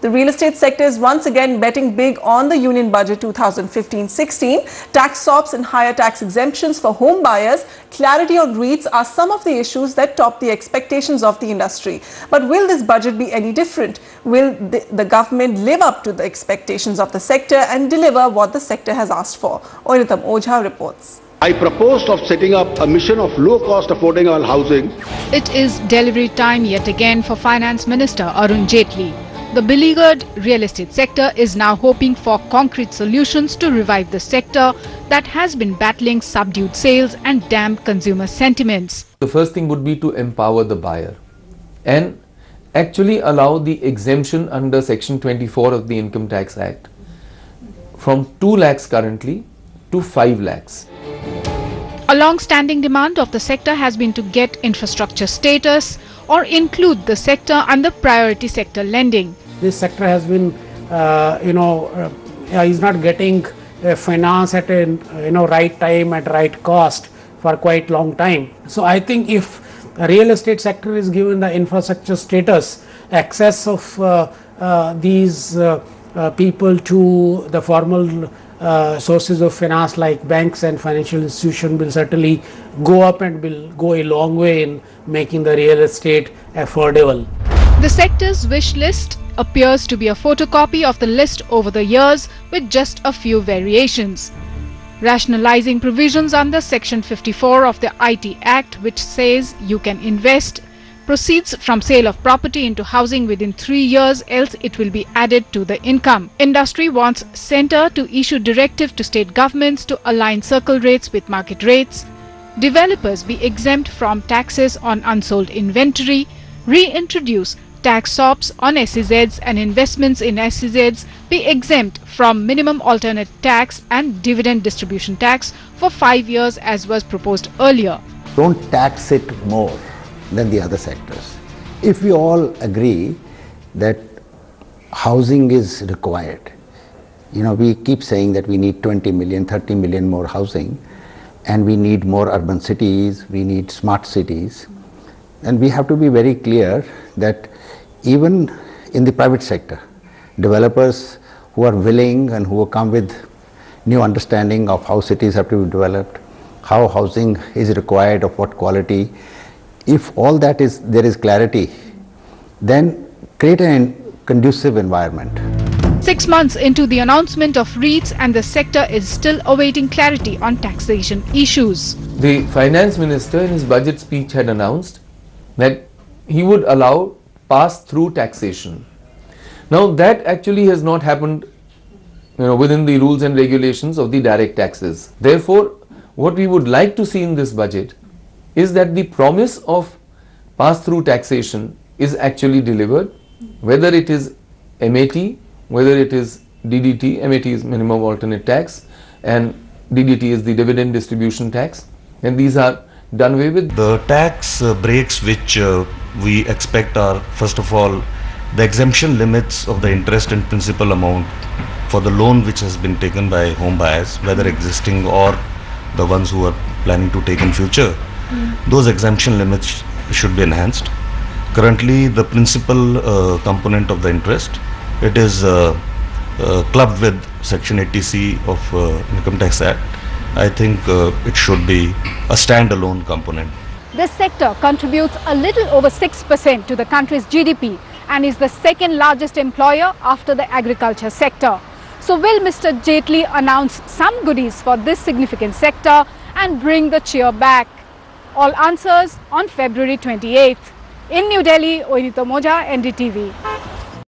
The real estate sector is once again betting big on the Union Budget 2015-16. Tax SOPs and higher tax exemptions for home buyers, clarity on REITs are some of the issues that top the expectations of the industry. But will this budget be any different? Will the government live up to the expectations of the sector and deliver what the sector has asked for? Oinitam Ojha reports. I proposed of setting up a mission of low-cost affordable housing. It is delivery time yet again for Finance Minister Arun Jaitley. The beleaguered real estate sector is now hoping for concrete solutions to revive the sector that has been battling subdued sales and damp consumer sentiments. The first thing would be to empower the buyer and actually allow the exemption under Section 24 of the Income Tax Act from 2 lakhs currently to 5 lakhs. A long-standing demand of the sector has been to get infrastructure status or include the sector under priority sector lending. This sector has been, is not getting finance at a right time at right cost for quite long time. So I think if the real estate sector is given the infrastructure status, access of these people to the formal sources of finance like banks and financial institutions will certainly go up and will go a long way in making the real estate affordable. The sector's wish list appears to be a photocopy of the list over the years with just a few variations. Rationalizing provisions under Section 54 of the IT Act, which says you can invest proceeds from sale of property into housing within 3 years, else it will be added to the income. Industry wants centre to issue directive to state governments to align circle rates with market rates, developers be exempt from taxes on unsold inventory, reintroduce tax SOPs on SEZs and investments in SEZs be exempt from minimum alternate tax and dividend distribution tax for 5 years as was proposed earlier. Don't tax it more than the other sectors. If we all agree that housing is required, we keep saying that we need 20 million, 30 million more housing, and we need more urban cities, we need smart cities, and we have to be very clear that even in the private sector, developers who are willing and who come with new understanding of how cities have to be developed, how housing is required, of what quality. If all that is, there is clarity, then create a conducive environment. 6 months into the announcement of REITs and the sector is still awaiting clarity on taxation issues. The Finance Minister in his budget speech had announced that he would allow pass-through taxation. Now that actually has not happened within the rules and regulations of the direct taxes. Therefore, what we would like to see in this budget is that the promise of pass-through taxation is actually delivered, whether it is MAT, whether it is DDT. MAT is minimum alternate tax and DDT is the dividend distribution tax, and these are done away with. The tax breaks which we expect are, first of all, the exemption limits of the interest and principal amount for the loan which has been taken by home buyers, whether existing or the ones who are planning to take in future. Those exemption limits should be enhanced. Currently, the principal component of the interest, it is clubbed with Section 80C of Income Tax Act. I think it should be a standalone component. This sector contributes a little over 6% to the country's GDP and is the second largest employer after the agriculture sector. So will Mr. Jaitley announce some goodies for this significant sector and bring the cheer back? All answers on February 28th. In New Delhi, Oinitam Ojha, NDTV.